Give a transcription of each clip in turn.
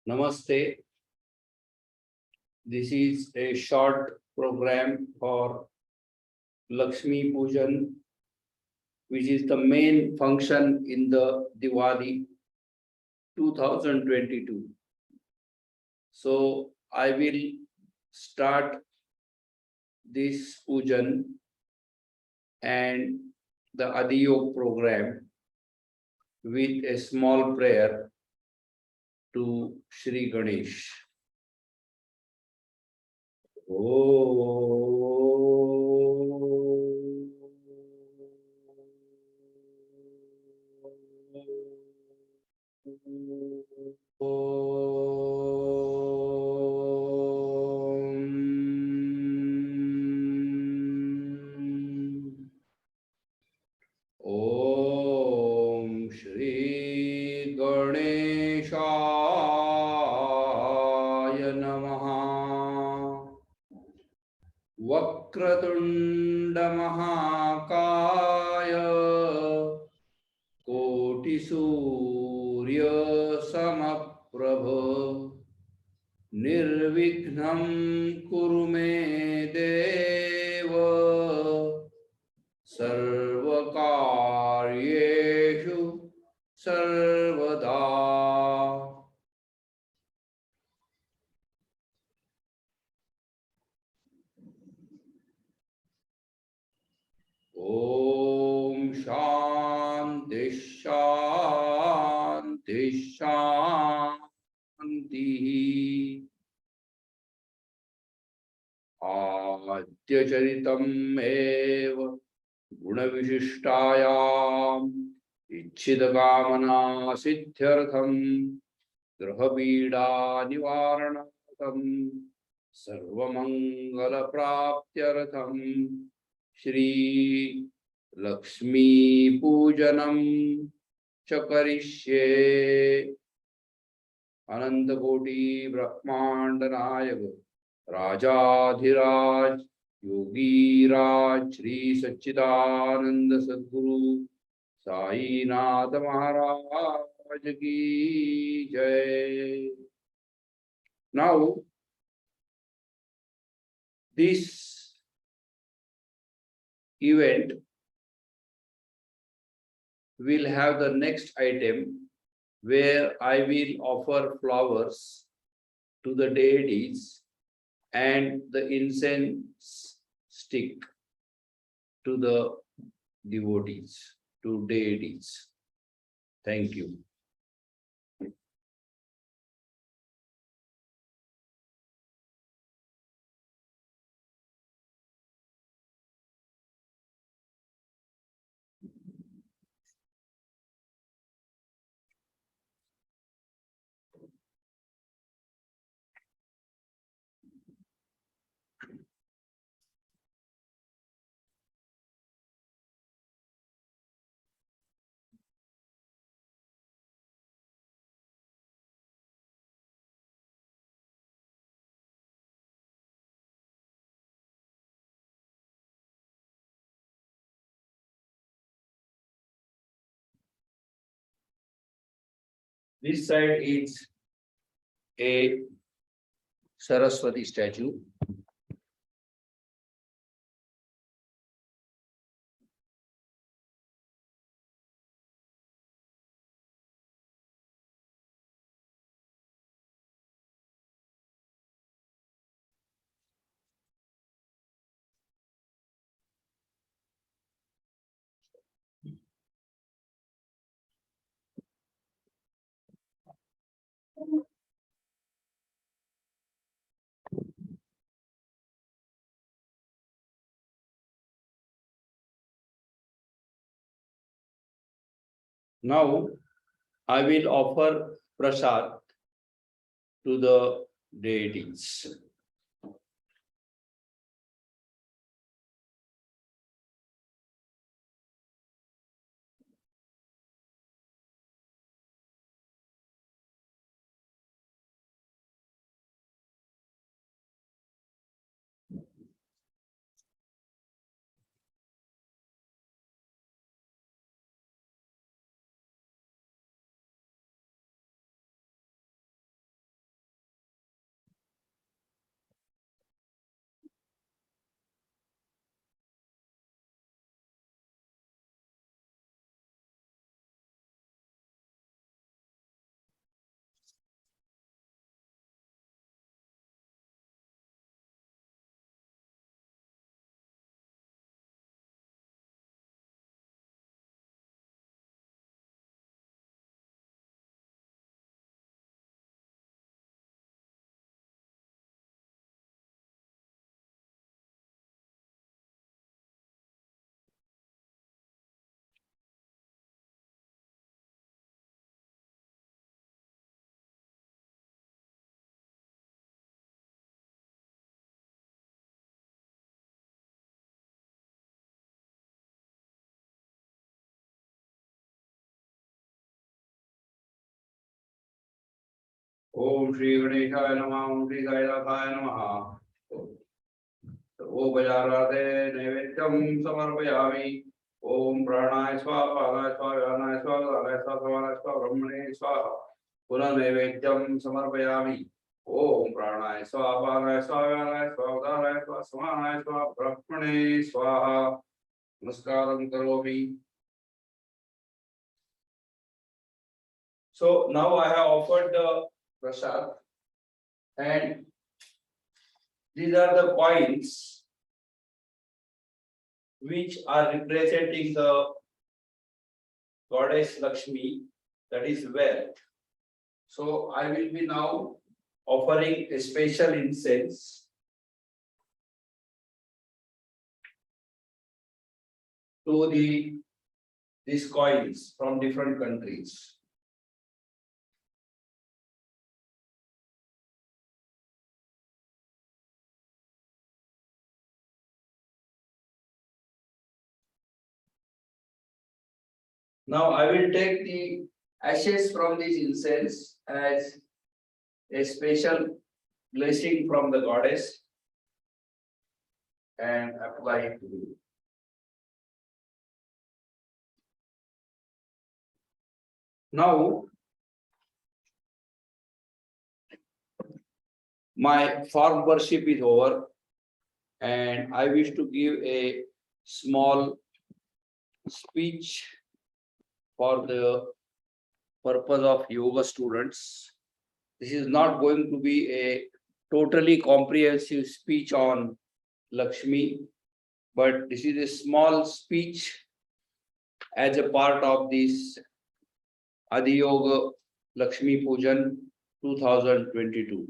Namaste. This is a short program for Lakshmi Pujan, which is the main function in the Diwali 2022. So I will start this pujan and the Adiyog program with a small prayer to Shri Ganesh. Om Shri Ganeshaya Namaha. Vakratunda Mahakaya Koti Surya Samaprabha Nirvignam Kurume Deva Sarvakaryeshu Sarvada. Om Shanti Shanti Shanti. Adya Charitam Eva Gunavishishtayam Ichchidakamana Siddhyartham Grahapida Nivaranatham Sarvamangala Praptyartham Shri Lakshmi Pujanam Chakarishye. Anantakoti Brahmandanayak Rajadhiraj Yogiraj Shri Sachidananda Sadguru Sai Nata Maharaj Ki Jai. Now, this event will have the next item where I will offer flowers to the deities and the incense stick to the devotees, to deities. Thank you. This side is a Saraswati statue. Now, I will offer prasad to the deities. Om Shri Ganesha Namaha, Om Shri Ganesha Namaha. O Bajarate Nevedyam Samarpayami. Om Pranaya Swaha, Pranaya Swaha, Pranaya Swaha, Pranaya Swaha, Pranaya Swaha, Brahmane Swaha. Puna Nevedyam Samarpayami. Om Pranaya Swaha, Pranaya Swaha, Pranaya Swaha, Pranaya Swaha, Samanaya Swaha, Brahmane Swaha. Namaskaram Karomi. So now I have offered the prasad, and these are the coins which are representing the goddess Lakshmi, that is wealth. So I will be now offering a special incense to these coins from different countries. Now I will take the ashes from this incense as a special blessing from the goddess and apply it to you. Now, my form worship is over, and I wish to give a small speech for the purpose of yoga students. This is not going to be a totally comprehensive speech on Lakshmi, but this is a small speech as a part of this Adi Yoga Lakshmi Pujan 2022.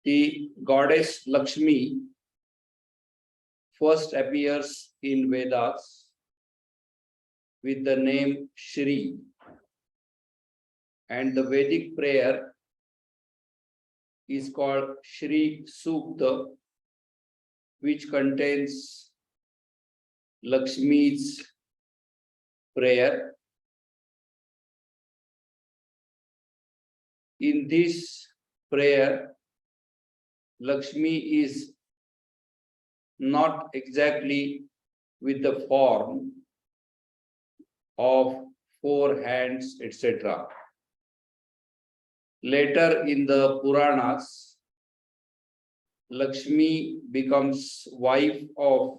The goddess Lakshmi first appears in Vedas with the name Shri, and the Vedic prayer is called Shri Sukta, which contains Lakshmi's prayer. In this prayer, Lakshmi is not exactly with the form of four hands, etc. Later in the Puranas, Lakshmi becomes wife of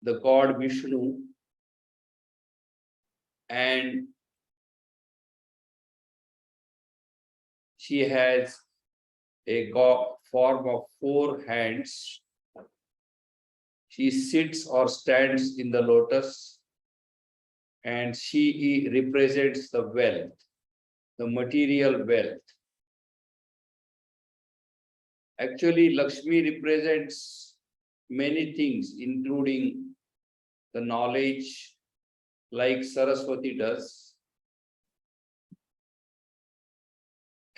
the god Vishnu, and she has a form of four hands. She sits or stands in the lotus, and she represents the wealth, the material wealth. Actually, Lakshmi represents many things, including the knowledge, like Saraswati does.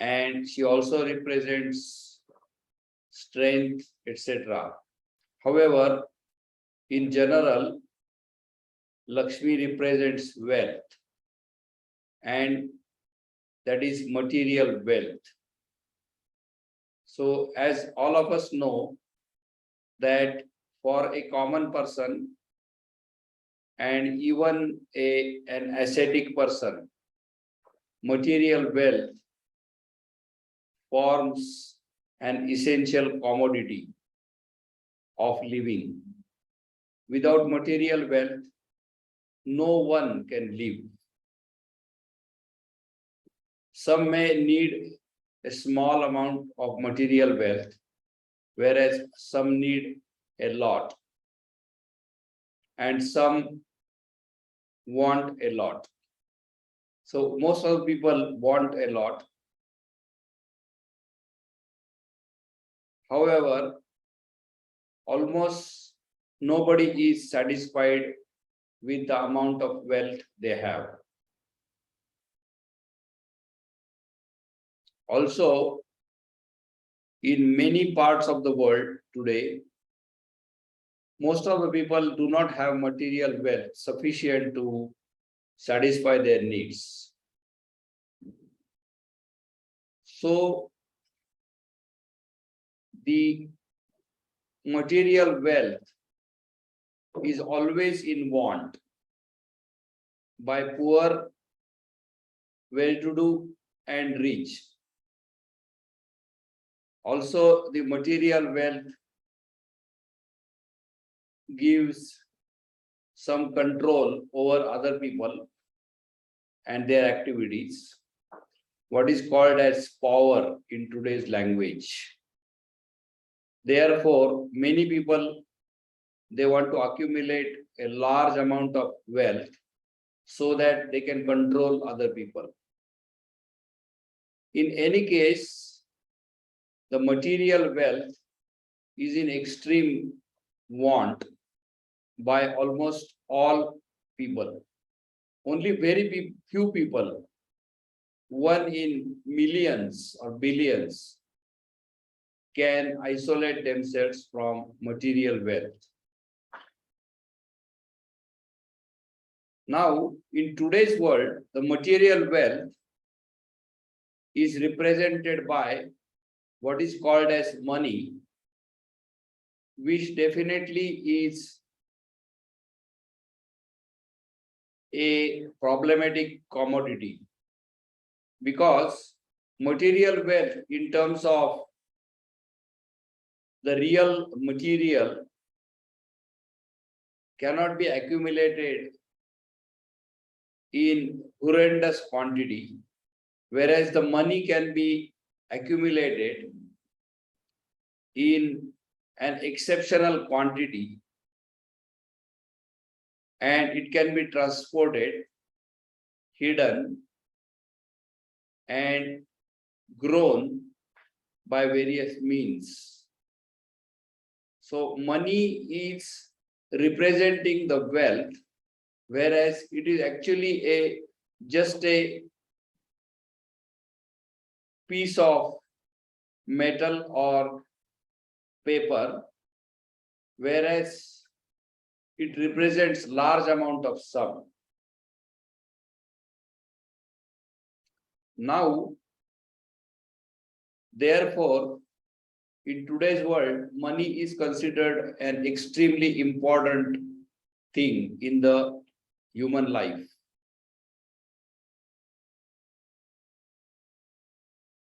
And she also represents strength, etc. However, in general, Lakshmi represents wealth, and that is material wealth. So, as all of us know, that for a common person and even an ascetic person, material wealth forms an essential commodity of living. Without material wealth, no one can live. Some may need a small amount of material wealth, whereas some need a lot, and some want a lot. So most of the people want a lot. However, almost nobody is satisfied with the amount of wealth they have. Also, in many parts of the world today, most of the people do not have material wealth sufficient to satisfy their needs. So the material wealth is always in want by poor, well-to-do, and rich. Also, the material wealth gives some control over other people and their activities, what is called as power in today's language. Therefore, many people, they want to accumulate a large amount of wealth so that they can control other people. In any case, the material wealth is in extreme want by almost all people. Only very few people, one in millions or billions, can isolate themselves from material wealth. Now, in today's world, the material wealth is represented by what is called as money, which definitely is a problematic commodity, because material wealth in terms of the real material cannot be accumulated in horrendous quantity, whereas the money can be accumulated in an exceptional quantity, and it can be transported, hidden, and grown by various means. So money is representing the wealth, whereas it is actually just a piece of metal or paper, whereas it represents large amount of sum. Now, therefore, in today's world, money is considered an extremely important thing in the human life.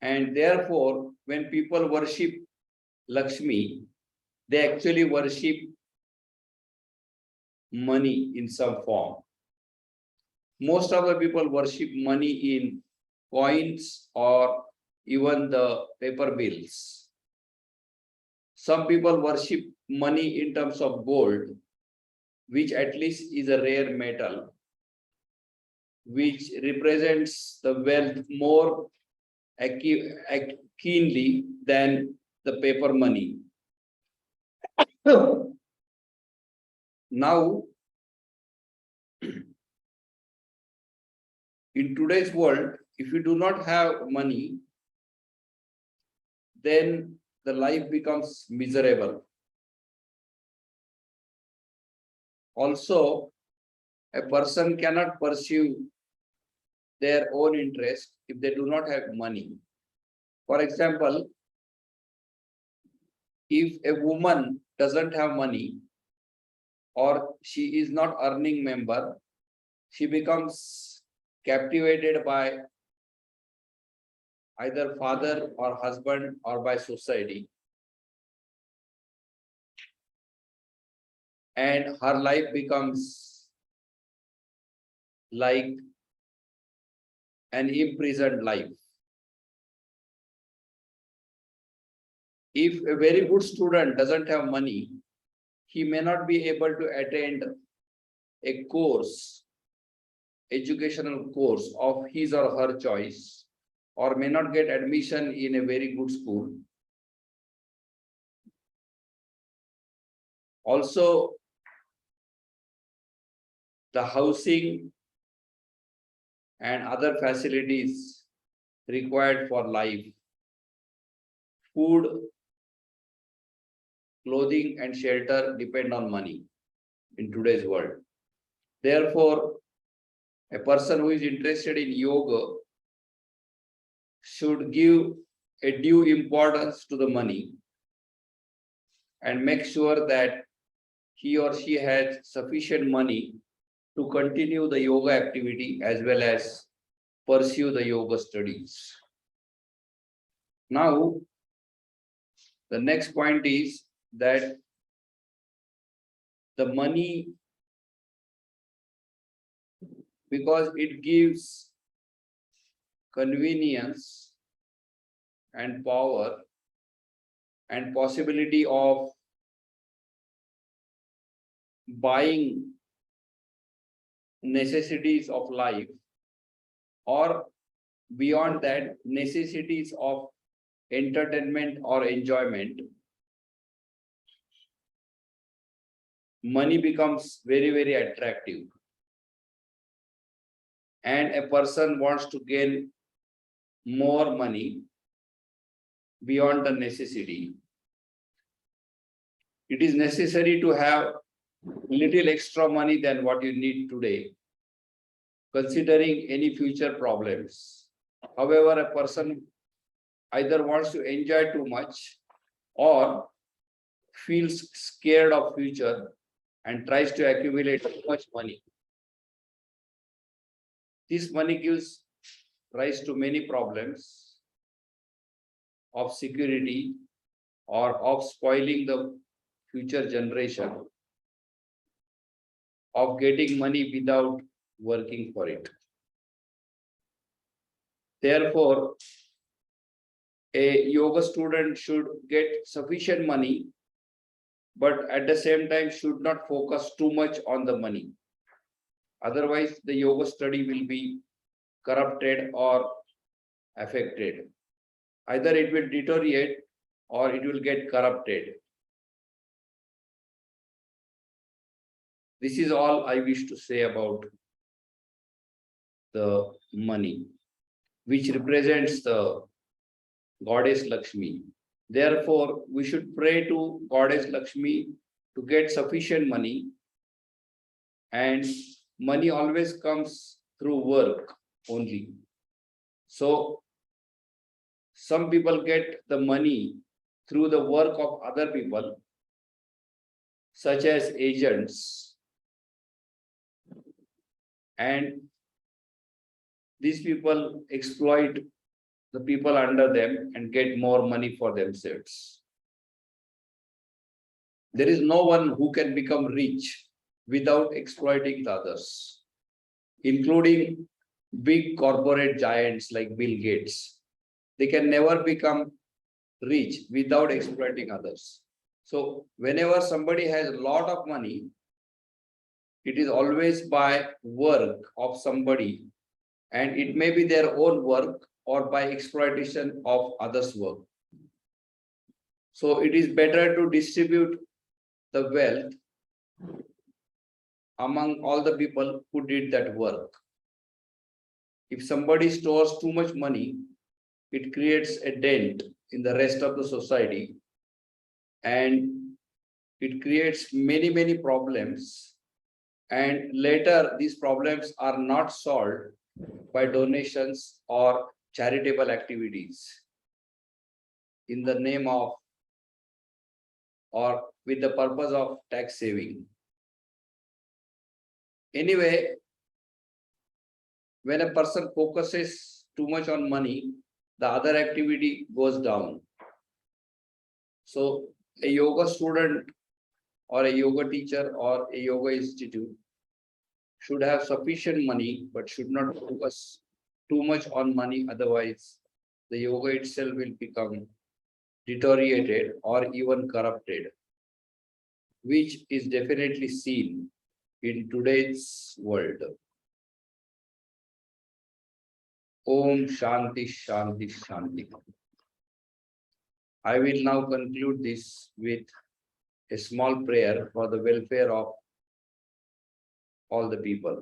And therefore, when people worship Lakshmi, they actually worship money in some form. Most of the people worship money in coins or even the paper bills. Some people worship money in terms of gold, which at least is a rare metal, which represents the wealth more keenly than the paper money. Now, in today's world, if you do not have money, then the life becomes miserable. Also, a person cannot pursue their own interest if they do not have money. For example, if a woman doesn't have money or she is not earning member, she becomes captivated by either father or husband or by society. And her life becomes like an imprisoned life. If a very good student doesn't have money, he may not be able to attend a course, educational course of his or her choice, or may not get admission in a very good school. Also, the housing and other facilities required for life, food, clothing, and shelter depend on money in today's world. Therefore, A person who is interested in yoga should give a due importance to the money and make sure that he or she has sufficient money to continue the yoga activity as well as pursue the yoga studies. Now, the next point is that the money, because it gives convenience and power and possibility of buying necessities of life, or beyond that, necessities of entertainment or enjoyment, money becomes very, very attractive. And a person wants to gain more money beyond the necessity. It is necessary to have little extra money than what you need today, considering any future problems. However, a person either wants to enjoy too much or feels scared of future and tries to accumulate too much money. This money gives rise to many problems of security or of spoiling the future generation, of getting money without working for it. Therefore, a yoga student should get sufficient money, but at the same time should not focus too much on the money. Otherwise, the yoga study will be corrupted or affected. Either it will deteriorate or it will get corrupted. This is all I wish to say about the money, which represents the goddess Lakshmi. Therefore, we should pray to goddess Lakshmi to get sufficient money, and money always comes through work only. So, some people get the money through the work of other people, such as agents, and these people exploit the people under them and get more money for themselves. There is no one who can become rich without exploiting the others, including big corporate giants like Bill Gates. They can never become rich without exploiting others. So whenever somebody has a lot of money, it is always by work of somebody, and it may be their own work or by exploitation of others' work. So it is better to distribute the wealth among all the people who did that work. If somebody stores too much money, it creates a dent in the rest of the society, and it creates many, many problems. And later, these problems are not solved by donations or charitable activities in the name of or with the purpose of tax saving. Anyway, when a person focuses too much on money, the other activity goes down. So a yoga student or a yoga teacher or a yoga institute should have sufficient money, but should not focus too much on money. Otherwise, the yoga itself will become deteriorated or even corrupted, which is definitely seen in today's world. Om Shanti Shanti Shanti. I will now conclude this with a small prayer for the welfare of all the people.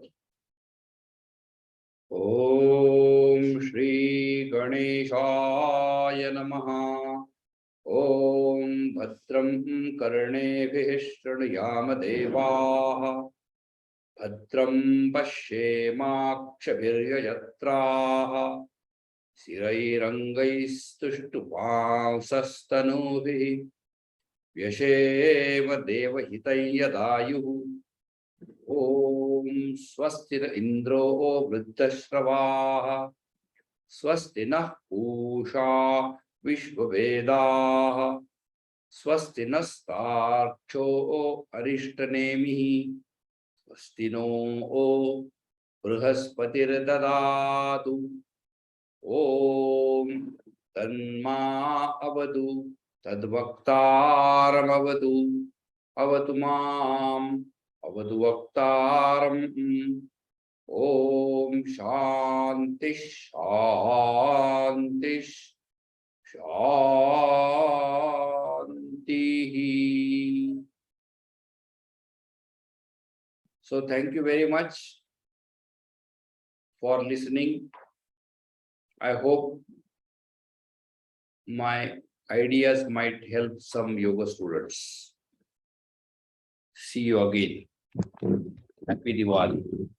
Om Shri Ganeshaya Namaha. Om Bhadram Karnebhih Shriyama Devaha. भद्रं पश्येमाक्षभिर्यजत्राः स्थिरैरङ्गैस्तुष्टुवांसस्तनूभिः व्यशेम देवहितं यदायुः ॐ स्वस्ति न इन्द्रो वृद्धश्रवाः स्वस्ति नः पूषा विश्ववेदाः स्वस्ति नस्तार्क्ष्यो अरिष्टनेमिः स्वस्ति no बृहस्पतिर्ददातु ॐ तन्मा अवतु तद्वक्तारमवतु अवतु माम् अवतु वक्तारम् ॐ शान्ति शान्ति शान्तिः. So thank you very much for listening. I hope my ideas might help some yoga students. See you again. Happy Diwali.